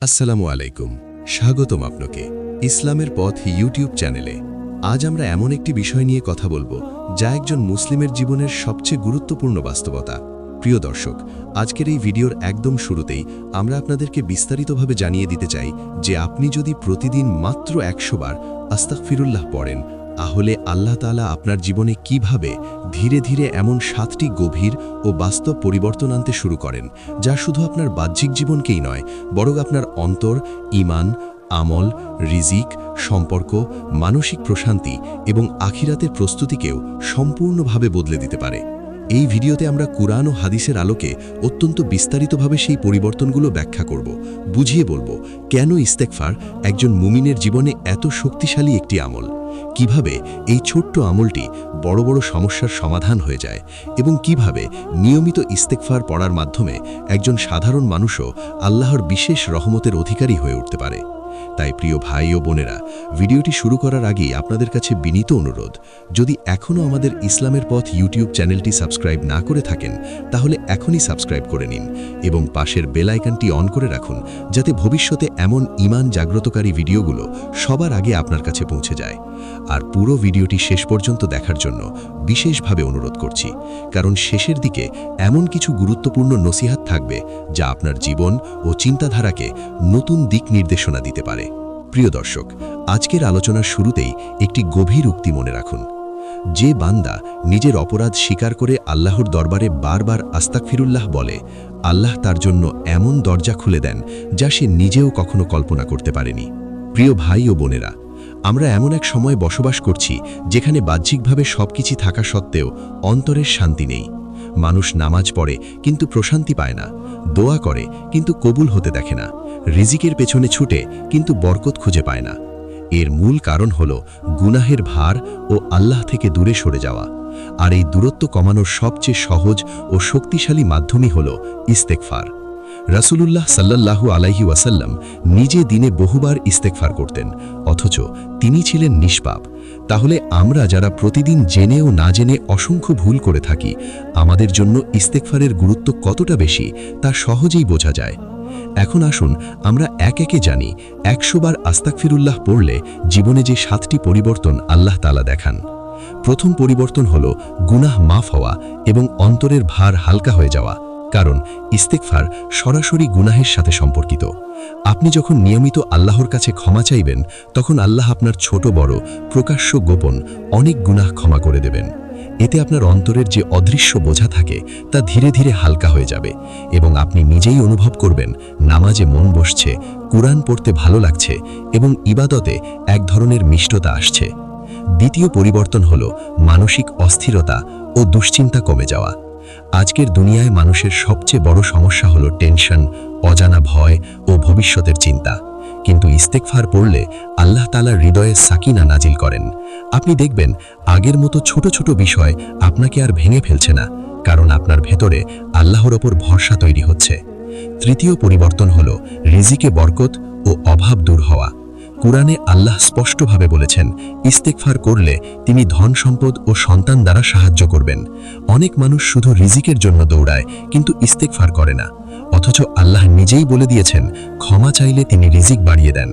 আসসালামু আলাইকুম, স্বাগতম আপনাকে ইসলামের পথ ইউটিউব চ্যানেলে। আজ আমরা এমন একটি বিষয় নিয়ে কথা বলবো যা একজন মুসলিমের জীবনের সবচেয়ে গুরুত্বপূর্ণ বাস্তবতা। প্রিয় দর্শক, আজকের এই ভিডিওর একদম শুরুতেই আমরা আপনাদেরকে বিস্তারিতভাবে জানিয়ে দিতে চাই যে আপনি যদি প্রতিদিন মাত্র 100 বার আস্তাগফিরুল্লাহ পড়েন, তাহলে আল্লাহ তাআলা আপনার জীবনে কিভাবে ধীরে ধীরে এমন 7টি গভীর ও বাস্তব পরিবর্তন আনতে শুরু করেন, যা শুধু আপনার বাহ্যিক জীবনকেই নয়, বরং আপনার অন্তর, ঈমান, আমল, রিজিক, সম্পর্ক, মানসিক প্রশান্তি এবং আখিরাতের প্রস্তুতিকেও সম্পূর্ণভাবে বদলে দিতে পারে। এই ভিডিওতে আমরা কুরআন ও হাদিসের আলোকে অত্যন্ত বিস্তারিতভাবে সেই পরিবর্তনগুলো ব্যাখ্যা করব, বুঝিয়ে বলবো কেন ইস্তেগফার একজন মুমিনের জীবনে এত শক্তিশালী একটি আমল, কিভাবে এই ছোট্ট আমলটি বড় বড় সমস্যার সমাধান হয়ে যায় এবং কিভাবে নিয়মিত ইস্তেগফার পড়ার মাধ্যমে একজন সাধারণ মানুষও আল্লাহর বিশেষ রহমতের অধিকারী হয়ে উঠতে পারে। তাই প্রিয় ভাই ও বোনেরা, ভিডিওটি শুরু করার আগেই আপনাদের কাছে বিনীত অনুরোধ, যদি এখনও আমাদের ইসলামের পথ ইউটিউব চ্যানেলটি সাবস্ক্রাইব না করে থাকেন, তাহলে এখনই সাবস্ক্রাইব করে নিন এবং পাশের বেল আইকনটি অন করে রাখুন, যাতে ভবিষ্যতে এমন ঈমান জাগ্রতকারী ভিডিওগুলো সবার আগে আপনার কাছে পৌঁছে যায়। আর পুরো ভিডিওটি শেষ পর্যন্ত দেখার জন্য বিশেষভাবে অনুরোধ করছি, কারণ শেষের দিকে এমন কিছু গুরুত্বপূর্ণ নসিহাত থাকবে যা আপনার জীবন ও চিন্তাধারাকে নতুন দিক নির্দেশনা দিতে পারে। প্রিয় দর্শক, আজকের আলোচনার শুরুতেই একটি গভীর উক্তি মনে রাখুন। যে বান্দা নিজের অপরাধ স্বীকার করে আল্লাহর দরবারে বারবার আস্তাগফিরুল্লাহ বলে, আল্লাহ তার জন্য এমন দরজা খুলে দেন যা সে নিজেও কখনো কল্পনা করতে পারেনি। প্রিয় ভাই ও বোনেরা, আমরা এমন এক সময় বসবাস করছি যেখানে বাহ্যিকভাবে সবকিছু থাকা সত্ত্বেও অন্তরের শান্তি নেই। মানুষ নামাজ পড়ে কিন্তু প্রশান্তি পায় না, দোয়া করে কিন্তু কবুল হতে দেখে না, রিজিকের পেছনে ছুটে কিন্তু বরকত খুঁজে পায় না। এর মূল কারণ হল গুনাহের ভার ও আল্লাহ থেকে দূরে সরে যাওয়া। আর এই দূরত্ব কমানোর সবচেয়ে সহজ ও শক্তিশালী মাধ্যমই হল ইস্তেগফার। রাসূলুল্লাহ সাল্লাল্লাহু আলাইহি ওয়াসাল্লাম নিজে দিনে বহুবার ইস্তেগফার করতেন, অথচ তিনি ছিলেন নিষ্পাপ। তাহলে আমরা যারা প্রতিদিন জেনে ও না জেনে অসংখ্য ভুল করে থাকি, আমাদের জন্য ইস্তেগফারের গুরুত্ব কতটা বেশি তা সহজেই বোঝা যায়। এখন আসুন আমরা এক একে জানি 100 বার আস্তাগফিরুল্লাহ পড়লে জীবনে যে 7টি পরিবর্তন আল্লাহ তাআলা দেখান। প্রথম পরিবর্তন হল গুনাহ মাফ হওয়া এবং অন্তরের ভার হালকা হয়ে যাওয়া, কারণ ইস্তেগফার সরাসরি গুনাহের সাথে সম্পর্কিত। আপনি যখন নিয়মিত আল্লাহর কাছে ক্ষমা চাইবেন, তখন আল্লাহ আপনার ছোট বড়, প্রকাশ্য গোপন অনেক গুনাহ ক্ষমা করে দেবেন। এতে আপনার অন্তরের যে অদৃশ্য বোঝা থাকে তা ধীরে ধীরে হালকা হয়ে যাবে এবং আপনি নিজেই অনুভব করবেন নামাজে মন বসছে, কুরআন পড়তে ভালো লাগছে এবং ইবাদতে এক ধরনের মিষ্টতা আসছে। দ্বিতীয় পরিবর্তন হল মানসিক অস্থিরতা ও দুশ্চিন্তা কমে যাওয়া। আজকের দুনিয়ায় মানুষের সবচেয়ে বড় সমস্যা হলো টেনশন, অজানা ভয় ও ভবিষ্যতের চিন্তা। কিন্তু ইস্তেগফার পড়লে আল্লাহ তাআলা হৃদয়ে সাকিনা নাজিল করেন। আপনি দেখবেন আগের মতো ছোট ছোট বিষয় আপনাকে আর ভেঙে ফেলছে না, কারণ আপনার ভেতরে আল্লাহর ওপর ভরসা তৈরি হচ্ছে। তৃতীয় পরিবর্তন হলো রিজিকে বরকত ও অভাব দূর হওয়া। কুরআনে আল্লাহ স্পষ্টভাবে বলেছেন, ইস্তেগফার করলে তিনি ধন সম্পদ ও সন্তান দ্বারা সাহায্য করবেন। অনেক মানুষ শুধু রিজিকের জন্য দৌড়ায় কিন্তু ইস্তেগফার করে না, অথচ আল্লাহ নিজেই বলে দিয়েছেন ক্ষমা চাইলে তিনি রিজিক বাড়িয়ে দেন।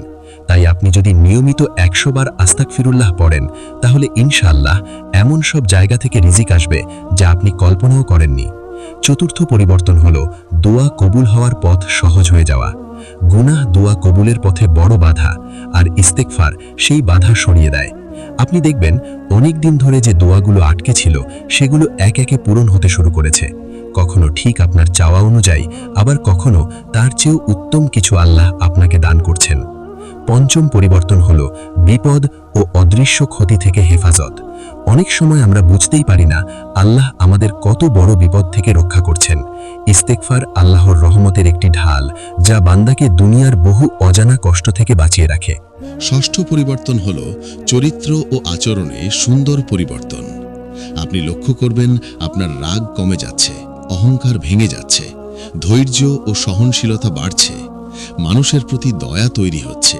তাই আপনি যদি নিয়মিত 100 বার আস্তাগফিরুল্লাহ পড়েন, তাহলে ইনশাআল্লাহ এমন সব জায়গা থেকে রিজিক আসবে যা আপনি কল্পনাও করেননি। চতুর্থ পরিবর্তন হলো দোয়া কবুল হওয়ার পথ সহজ হয়ে যাওয়া। গুনাহ দোয়া কবুলের পথে বড় বাধা, আর ইস্তেগফার সেই বাধা সরিয়ে দেয়। আপনি দেখবেন অনেক দিন ধরে যে দোয়াগুলো আটকে ছিল সেগুলো এক একে পূরণ হতে শুরু করেছে, কখনো ঠিক আপনার চাওয়া অনুযায়ী, আবার কখনো তার চেয়েও উত্তম কিছু আল্লাহ আপনাকে দান করছেন। পঞ্চম পরিবর্তন হল বিপদ ও অদৃশ্য ক্ষতি থেকে হেফাজত। অনেক সময় আমরা বুঝতেই পারি না আল্লাহ আমাদের কত বড় বিপদ থেকে রক্ষা করছেন। ইস্তেগফার আল্লাহর রহমতের একটি ঢাল, যা বান্দাকে দুনিয়ার বহু অজানা কষ্ট থেকে বাঁচিয়ে রাখে। ষষ্ঠ পরিবর্তন হল চরিত্র ও আচরণে সুন্দর পরিবর্তন। আপনি লক্ষ্য করবেন আপনার রাগ কমে যাচ্ছে, অহংকার ভেঙে যাচ্ছে, ধৈর্য ও সহনশীলতা বাড়ছে, মানুষের প্রতি দয়া তৈরি হচ্ছে,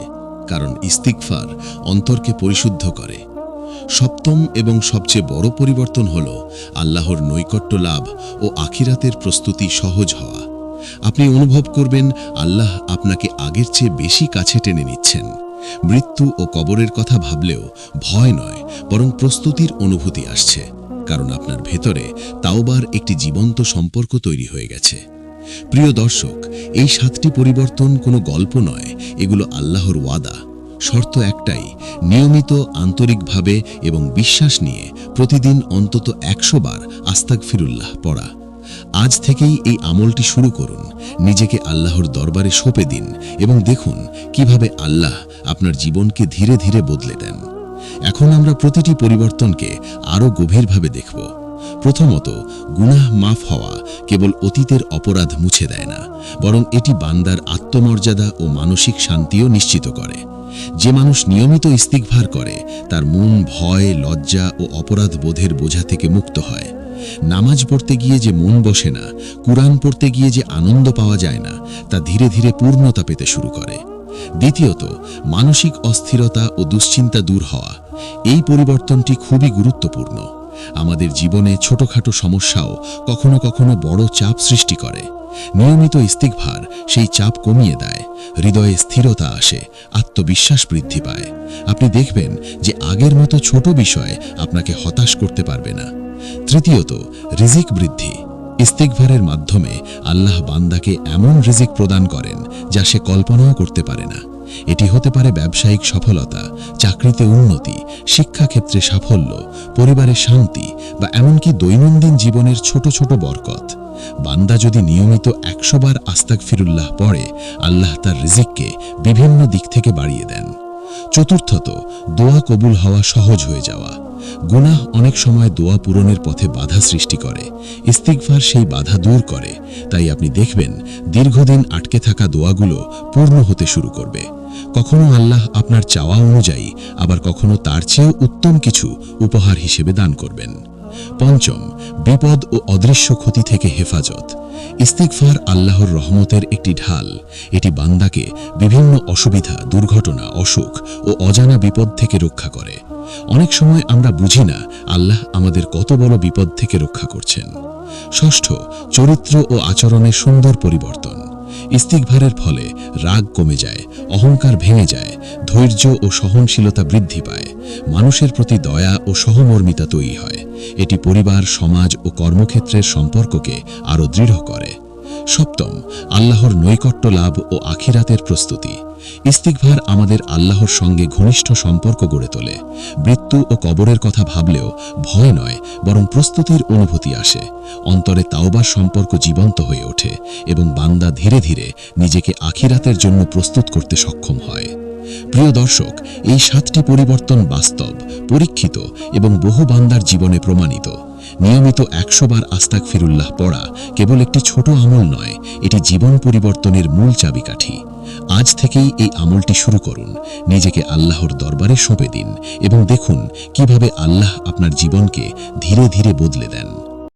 কারণ ইস্তিগফার অন্তরকে পরিশুদ্ধ করে। সপ্তম এবং সবচেয়ে বড় পরিবর্তন হল আল্লাহর নৈকট্য লাভ ও আখিরাতের প্রস্তুতি সহজ হওয়া। আপনি অনুভব করবেন আল্লাহ আপনাকে আগের চেয়ে বেশি কাছে টেনে নিচ্ছেন। মৃত্যু ও কবরের কথা ভাবলেও ভয় নয়, বরং প্রস্তুতির অনুভূতি আসছে, কারণ আপনার ভেতরে তাওবার একটি জীবন্ত সম্পর্ক তৈরি হয়ে গেছে। প্রিয় দর্শক, এই 7টি পরিবর্তন কোনো গল্প নয়, এগুলো আল্লাহর ওয়াদা। শর্ত একটাই, নিয়মিত, আন্তরিকভাবে এবং বিশ্বাস নিয়ে প্রতিদিন অন্তত 100 বার আস্তাগফিরুল্লাহ পড়া। আজ থেকেই এই আমলটি শুরু করুন, নিজেকে আল্লাহর দরবারে সঁপে দিন এবং দেখুন কিভাবে আল্লাহ আপনার জীবনকে ধীরে ধীরে বদলে দেন। এখন আমরা প্রতিটি পরিবর্তনকে আরও গভীরভাবে দেখব। প্রথমত, গুনাহ মাফ হওয়া কেবল অতীতের অপরাধ মুছে দেয় না, বরং এটি বান্দার আত্মমর্যাদা ও মানসিক শান্তিও নিশ্চিত করে। যে মানুষ নিয়মিত ইস্তিগফার করে তার মন ভয়, লজ্জা ও অপরাধ বোধের বোঝা থেকে মুক্ত হয়। নামাজ পড়তে গিয়ে যে মন বসে না, কুরআন পড়তে গিয়ে যে আনন্দ পাওয়া যায় না, তা ধীরে ধীরে পূর্ণতা পেতে শুরু করে। দ্বিতীয়ত, মানসিক অস্থিরতা ও দুশ্চিন্তা দূর হওয়া। এই পরিবর্তনটি খুবই গুরুত্বপূর্ণ। আমাদের জীবনে ছোটখাটো সমস্যাও কখনো কখনো বড় চাপ সৃষ্টি করে। নিয়মিত ইস্তিগফার সেই চাপ কমিয়ে দেয়, হৃদয়ে স্থিরতা আসে, আত্মবিশ্বাস বৃদ্ধি পায়। আপনি দেখবেন যে আগের মতো ছোট বিষয় আপনাকে হতাশ করতে পারবে না। তৃতীয়ত, রিজিক বৃদ্ধি। ইস্তিগফারের মাধ্যমে আল্লাহ বান্দাকে এমন রিজিক প্রদান করেন যা সে কল্পনাও করতে পারে না। এটি হতে পারে ব্যবসায়িক সফলতা, চাকরিতে উন্নতি, শিক্ষাক্ষেত্রে সাফল্য, পরিবারে শান্তি বা এমনকি দৈনন্দিন জীবনের ছোট ছোট বরকত। বান্দা যদি নিয়মিত 100 বার আস্তাগফিরুল্লাহ পড়ে, আল্লাহ তার রিজিককে বিভিন্ন দিক থেকে বাড়িয়ে দেন। চতুর্থত, দোয়া কবুল হওয়া সহজ হয়ে যাওয়া। গুনাহ অনেক সময় দোয়া পূরণের পথে বাধা সৃষ্টি করে, ইস্তিগফার সেই বাধা দূর করে। তাই আপনি দেখবেন দীর্ঘদিন আটকে থাকা দোয়াগুলো পূর্ণ হতে শুরু করবে। কখনো আল্লাহ আপনার চাওয়া অনুযায়ী, আবার কখনো তার চেয়েও উত্তম কিছু উপহার হিসেবে দান করবেন। পঞ্চম, বিপদ ও অদৃশ্য ক্ষতি থেকে হেফাজত। ইস্তিগফার আল্লাহর রহমতের একটি ঢাল। এটি বান্দাকে বিভিন্ন অসুবিধা, দুর্ঘটনা, অসুখ ও অজানা বিপদ থেকে রক্ষা করে। অনেক সময় আমরা বুঝি না আল্লাহ আমাদের কত বড় বিপদ থেকে রক্ষা করছেন। ষষ্ঠ, চরিত্র ও আচরণে সুন্দর পরিবর্তন। ইস্তিগফারের ফলে রাগ কমে যায়, অহংকার ভেঙে যায়, ধৈর্য ও সহনশীলতা বৃদ্ধি পায়, মানুষের প্রতি দয়া ও সহমর্মিতা তৈরি হয়। এটি পরিবার, সমাজ ও কর্মক্ষেত্রের সম্পর্ককে আরও দৃঢ় করে। সপ্তম, আল্লাহর নৈকট্য লাভ ও আখিরাতের প্রস্তুতি। ইস্তিগফার আমাদের আল্লাহর সঙ্গে ঘনিষ্ঠ সম্পর্ক গড়ে তোলে। মৃত্যু ও কবরের কথা ভাবলেও ভয় নয়, বরং প্রস্তুতির অনুভূতি আসে। অন্তরে তাওবার সম্পর্ক জীবন্ত হয়ে ওঠে এবং বান্দা ধীরে ধীরে নিজেকে আখিরাতের জন্য প্রস্তুত করতে সক্ষম হয়। প্রিয় দর্শক, এই 7টি পরিবর্তন বাস্তব, পরীক্ষিত এবং বহু বান্দার জীবনে প্রমাণিত। নিয়মিত 100 বার আস্তাগফিরুল্লাহ পড়া কেবল একটি ছোট আমল নয়, এটি জীবন পরিবর্তনের মূল চাবিকাঠি। আজ থেকেই এই আমলটি শুরু করুন, নিজেকে আল্লাহর দরবারে সঁপে দিন এবং দেখুন কিভাবে আল্লাহ আপনার জীবনকে ধীরে ধীরে বদলে দেন।